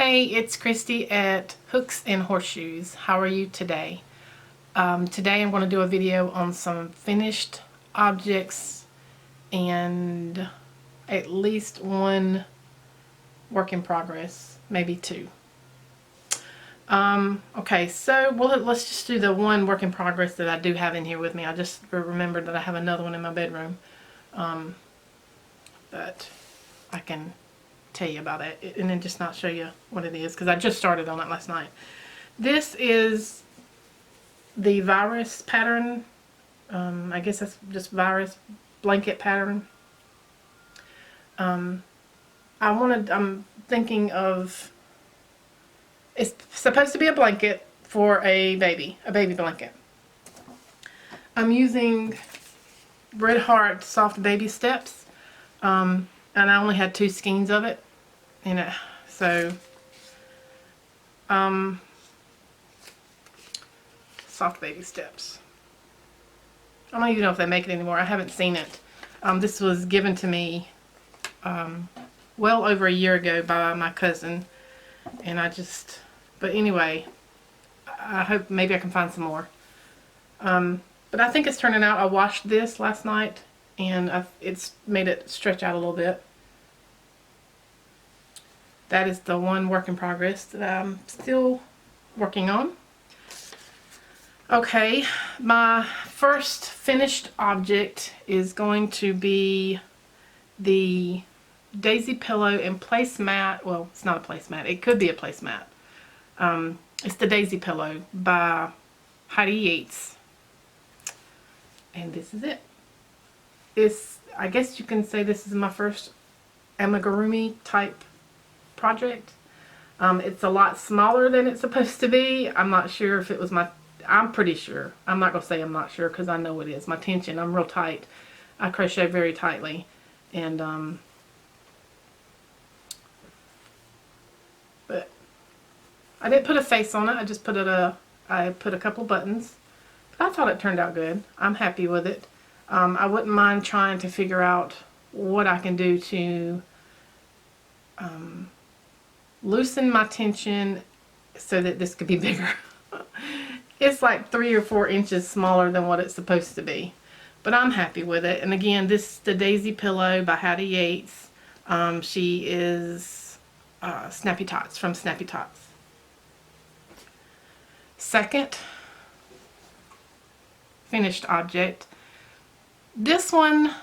Hey, it's Christy at Hooks and Horseshoes. How are you today? Today I'm going to do a video on some finished objects and at least one work in progress, maybe two. Okay, so let's just do the one work in progress that I do have in here with me. I just remembered that I have another one in my bedroom, but I can tell you about it and then just not show you what it is because I just started on it last night. This is the virus pattern. I guess that's just virus blanket pattern. I'm thinking of, it's supposed to be a blanket for a baby blanket. I'm using Red Heart Soft Baby Steps, and I only had 2 skeins of it in it, so Soft Baby Steps. I don't even know if they make it anymore. I haven't seen it. This was given to me well over a year ago by my cousin, and but anyway, I hope maybe I can find some more. But I think it's turning out. I washed this last night and it's made it stretch out a little bit. That is the one work in progress that I'm still working on. Okay, my first finished object is going to be the daisy pillow and placemat. Well, it's not a placemat. It could be a placemat. It's the daisy pillow by Heidi Yates. And this is it. I guess you can say this is my first amigurumi type project. It's a lot smaller than it's supposed to be. I'm not sure if it was I'm pretty sure. I'm not going to say I'm not sure because I know it is. My tension, I'm real tight. I crochet very tightly. And, but I didn't put a face on it. I just I put a couple buttons. But I thought it turned out good. I'm happy with it. I wouldn't mind trying to figure out what I can do to loosen my tension so that this could be bigger. It's like 3 or 4 inches smaller than what it's supposed to be. But I'm happy with it. And again, this is the Daisy Pillow by Heidi Yates. She is Snappy Tots, from Snappy Tots. Second finished object. This one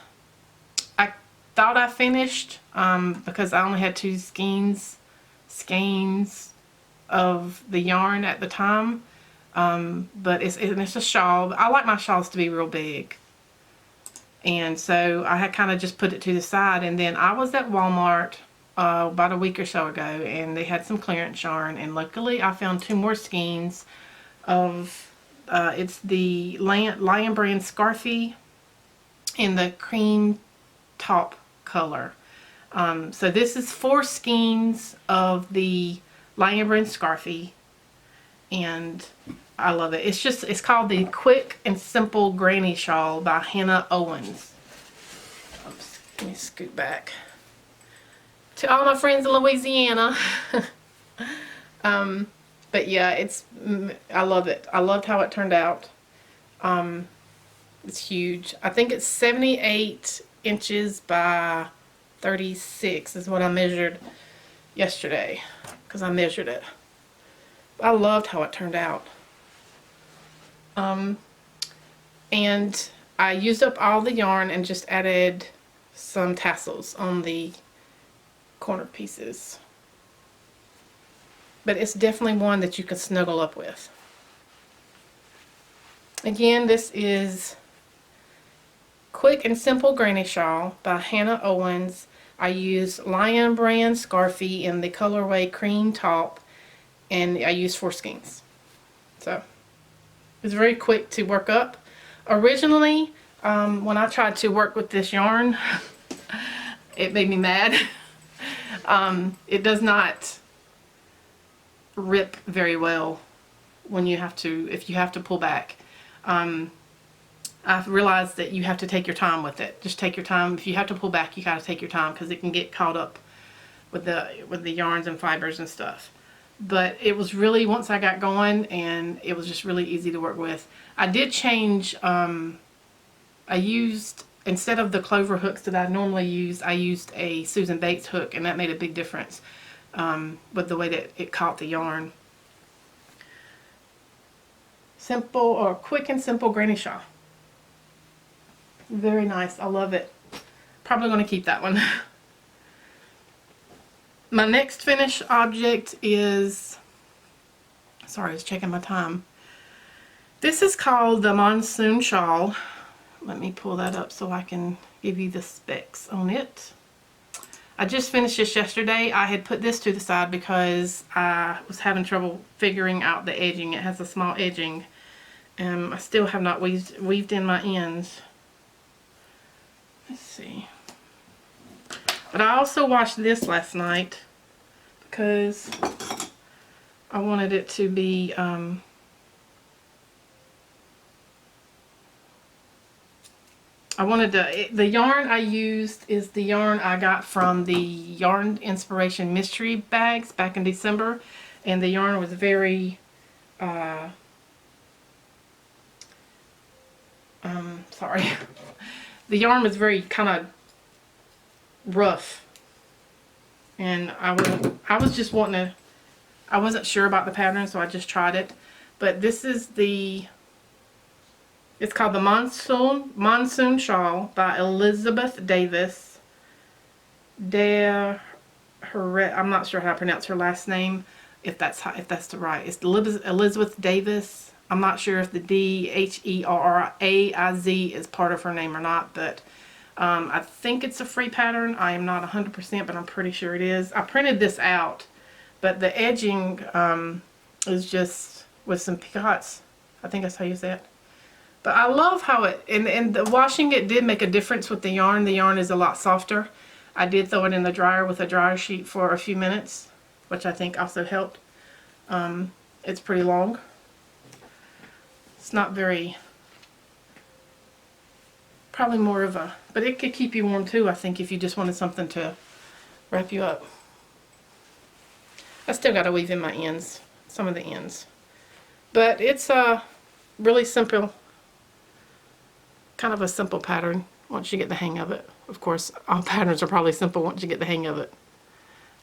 I thought I finished because I only had 2 skeins of the yarn at the time. But it's a shawl. I like my shawls to be real big. And so I had kind of just put it to the side, and then I was at Walmart about a week or so ago, and they had some clearance yarn, and luckily I found 2 more skeins of it's the Lion Brand Scarfie in the cream top color. So this is 4 skeins of the Lion Brand Scarfie, and I love it. It's called the Quick and Simple Granny Shawl by Hannah Owens. Oops, let me scoot back. To all my friends in Louisiana. But yeah, I love it. I loved how it turned out. It's huge. I think it's 78 inches by 36 is what I measured yesterday, because I measured it. I loved how it turned out. And I used up all the yarn and just added some tassels on the corner pieces. But it's definitely one that you can snuggle up with. Again, this is Quick and Simple Granny Shawl by Hannah Owens. I used Lion Brand Scarfie in the colorway Cream Top, and I used 4 skeins. So it's very quick to work up. Originally, when I tried to work with this yarn, it made me mad. It does not rip very well when if you have to pull back. I've realized that you have to take your time with it. Just take your time. If you have to pull back, you gotta take your time because it can get caught up with the yarns and fibers and stuff. But it was really, once I got going, and it was just really easy to work with. I did change, I used, instead of the clover hooks that I normally use, I used a Susan Bates hook, and that made a big difference with the way that it caught the yarn. Simple, or quick and simple granny shawl. Very nice. I love it. Probably going to keep that one. My next finished object is, sorry, I was checking my time. This is called the Monsoon Shawl. Let me pull that up so I can give you the specs on it. I just finished this yesterday. I had put this to the side because I was having trouble figuring out the edging. It has a small edging. I still have not weaved in my ends. Let's see. But I also washed this last night because I wanted it to be the yarn I used is the yarn I got from the Yarn Inspiration mystery bags back in December, and the yarn was very sorry. The yarn was very kind of rough, and I was just wanting to, I wasn't sure about the pattern, so I just tried it. But this is it's called the Monsoon Shawl by Elizabeth Davis. I'm not sure how to pronounce her last name, if that's the right. It's Elizabeth Davis. I'm not sure if the Dherraiz is part of her name or not, but I think it's a free pattern. I am not 100%, but I'm pretty sure it is. I printed this out, but the edging is just with some picots. I think that's how you say it. But I love how it, and the washing it did make a difference with the yarn. The yarn is a lot softer. I did throw it in the dryer with a dryer sheet for a few minutes, which I think also helped. It's pretty long. It's not very, probably more of a, but it could keep you warm too, I think, if you just wanted something to wrap you up. I still got to weave in my ends, some of the ends. But it's a really simple, kind of a simple pattern once you get the hang of it. Of course, all patterns are probably simple once you get the hang of it.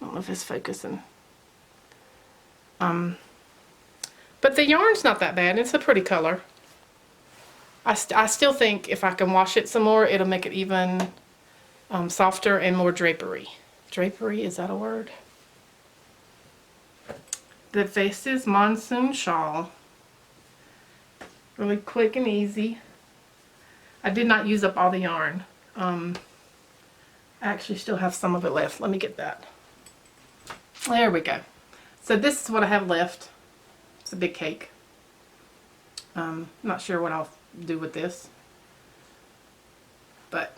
I don't know if it's focusing. But the yarn's not that bad. It's a pretty color. I still think if I can wash it some more, it'll make it even softer and more drapery. Drapery, is that a word? This is Monsoon Shawl. Really quick and easy. I did not use up all the yarn. I actually still have some of it left. Let me get that. There we go. So this is what I have left. It's a big cake. Not sure what I'll do with this. But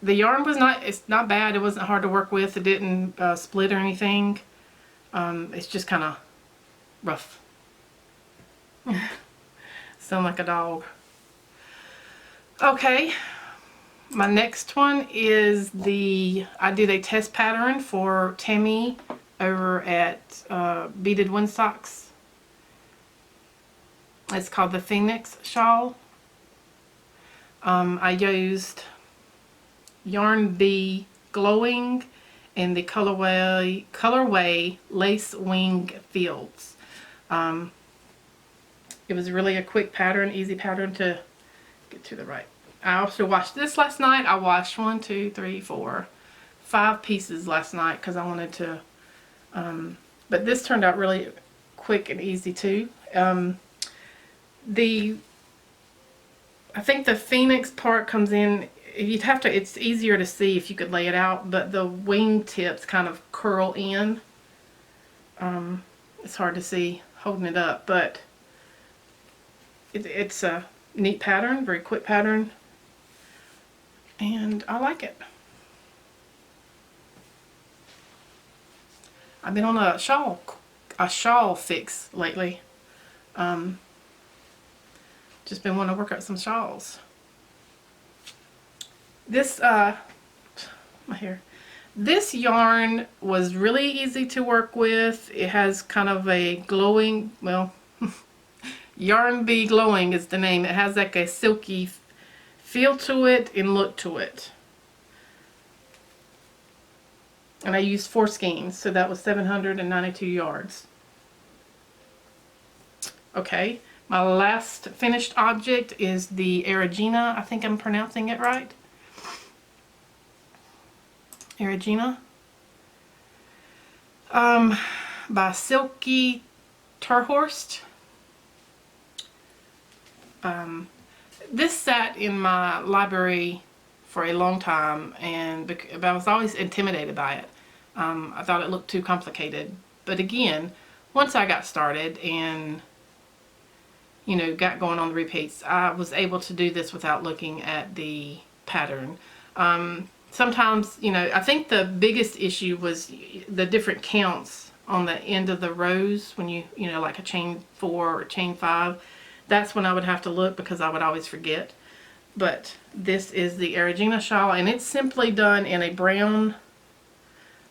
the yarn was it's not bad. It wasn't hard to work with. It didn't split or anything. It's just kind of rough. Sound like a dog. Okay. My next one is I did a test pattern for Tammy over at Beaded Windsocks. It's called the Phoenix Shawl. I used Yarn Bee Glowing and the colorway Lace Wing Fields. It was really a quick pattern, easy pattern to get to the right. I also washed this last night. I washed 1, 2, 3, 4, 5 pieces last night because I wanted to, but this turned out really quick and easy too. I think the Phoenix part comes in, it's easier to see if you could lay it out, but the wing tips kind of curl in. It's hard to see holding it up, but it's a neat pattern, very quick pattern, and I like it. I've been on a shawl fix lately. Just been wanting to work out some shawls. This my hair. This yarn was really easy to work with. It has kind of a glowing, well, Yarn Bee Glowing is the name. It has like a silky feel to it and look to it. And I used 4 skeins, so that was 792 yards. Okay, my last finished object is the Erigena. I think I'm pronouncing it right. Erigena. By Silky Terhorst. This sat in my library for a long time, but I was always intimidated by it. I thought it looked too complicated. But again, once I got started and, you know, got going on the repeats, I was able to do this without looking at the pattern. Sometimes, you know, I think the biggest issue was the different counts on the end of the rows when you know, like a chain 4 or chain 5. That's when I would have to look because I would always forget. But this is the Erigena shawl, and it's simply done in a brown.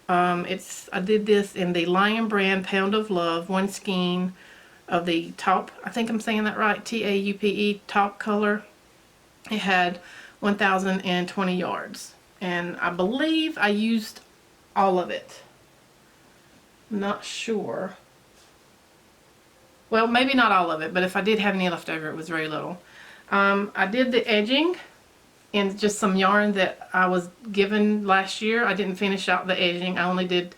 I did this in the Lion Brand Pound of Love, 1 skein of the taupe. I think I'm saying that right. Taupe taupe color. It had 1,020 yards, and I believe I used all of it. Not sure. Well, maybe not all of it, but if I did have any left over, it was very little. I did the edging in just some yarn that I was given last year. I didn't finish out the edging. I only did,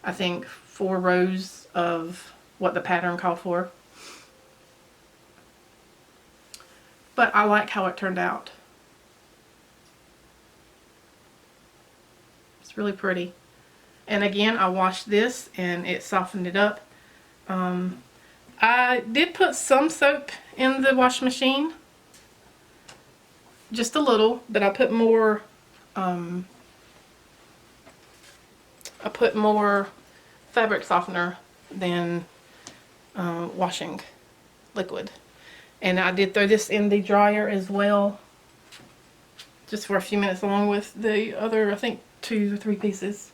I think, 4 rows of what the pattern called for. But I like how it turned out. It's really pretty. And again, I washed this and it softened it up. I did put some soap in the wash machine, just a little, but I put more fabric softener than washing liquid. And I did throw this in the dryer as well, just for a few minutes, along with the other, I think, 2 or 3 pieces.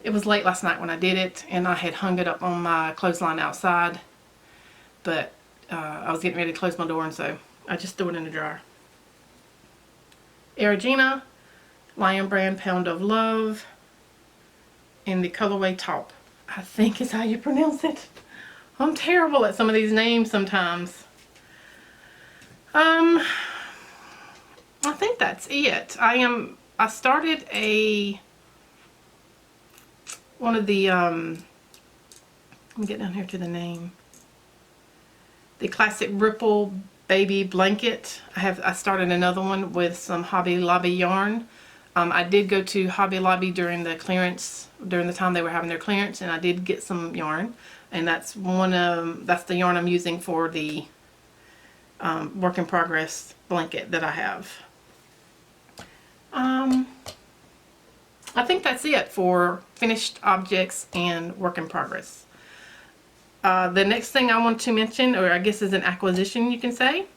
It was late last night when I did it, and I had hung it up on my clothesline outside, but I was getting ready to close my door, and so I just threw it in the dryer. Erigena, Lion Brand Pound of Love, in the colorway taupe. I think is how you pronounce it. I'm terrible at some of these names sometimes. I think that's it. I started one of the, let me get down here to the name. The classic Ripple baby blanket. I started another one with some Hobby Lobby yarn. I did go to Hobby Lobby during the time they were having their clearance, and I did get some yarn. And that's the yarn I'm using for the work in progress blanket that I have. I think that's it for finished objects and work in progress. The next thing I want to mention, or I guess is an acquisition you can say,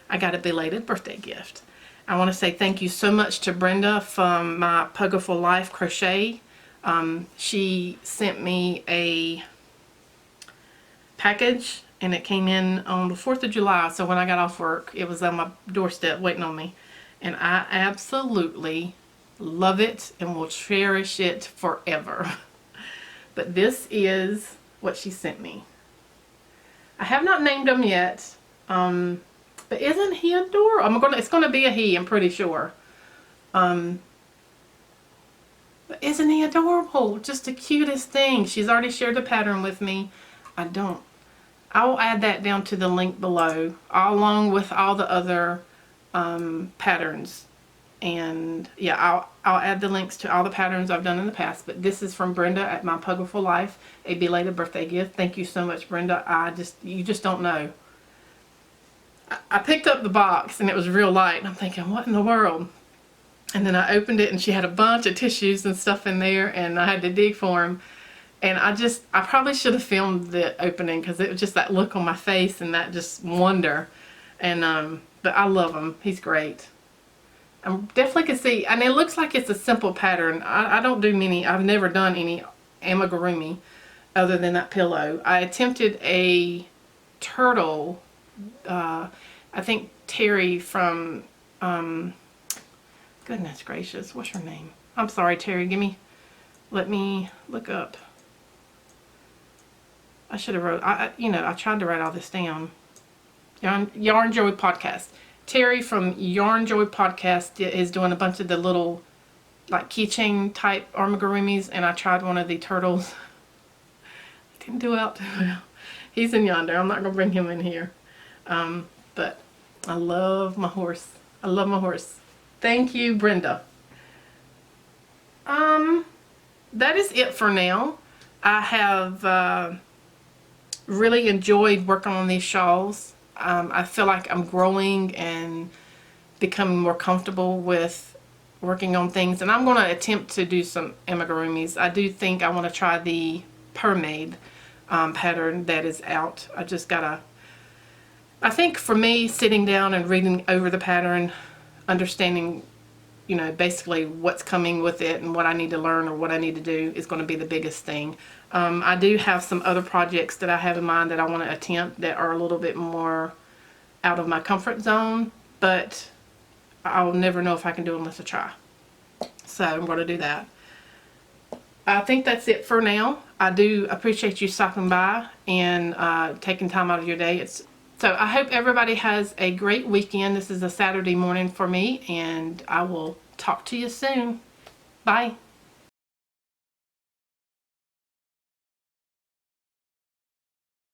I got a belated birthday gift. I want to say thank you so much to Brenda from my Puggerful Life Crochet. She sent me a package, and it came in on the 4th of July, so when I got off work, it was on my doorstep waiting on me. And I absolutely love it and will cherish it forever. But this is what she sent me. I have not named him yet, but isn't he adorable? It's gonna be a he, I'm pretty sure. But isn't he adorable? Just the cutest thing. She's already shared the pattern with me. I'll add that down to the link below, along with all the other patterns. And yeah, I'll add the links to all the patterns I've done in the past. But this is from Brenda at My Puggerful Life, a belated birthday gift. Thank you so much, Brenda. You just don't know. I picked up the box and it was real light, and I'm thinking, what in the world? And then I opened it and she had a bunch of tissues and stuff in there, and I had to dig for them. And I probably should have filmed the opening, because it was just that look on my face and that just wonder. And but I love him. He's great. I definitely can see, and it looks like it's a simple pattern. I don't do many, I've never done any amigurumi other than that pillow. I attempted a turtle, I think Terry from, goodness gracious, what's her name? I'm sorry, Terry, let me look up. I should have wrote, I tried to write all this down. Yarn Joy Podcast. Terry from Yarn Joy Podcast is doing a bunch of the little, like, keychain type amigurumis, and I tried one of the turtles. Didn't do out too well. He's in yonder. I'm not going to bring him in here. But I love my horse. I love my horse. Thank you, Brenda. That is it for now. I have really enjoyed working on these shawls. I feel like I'm growing and becoming more comfortable with working on things. And I'm going to attempt to do some amigurumis. I do think I want to try the Permade pattern that is out. I think for me, sitting down and reading over the pattern, understanding, basically what's coming with it and what I need to learn or what I need to do is going to be the biggest thing. I do have some other projects that I have in mind that I want to attempt that are a little bit more out of my comfort zone, but I'll never know if I can do it unless I try. So I'm going to do that. I think that's it for now. I do appreciate you stopping by and taking time out of your day. So I hope everybody has a great weekend. This is a Saturday morning for me, and I will talk to you soon. Bye.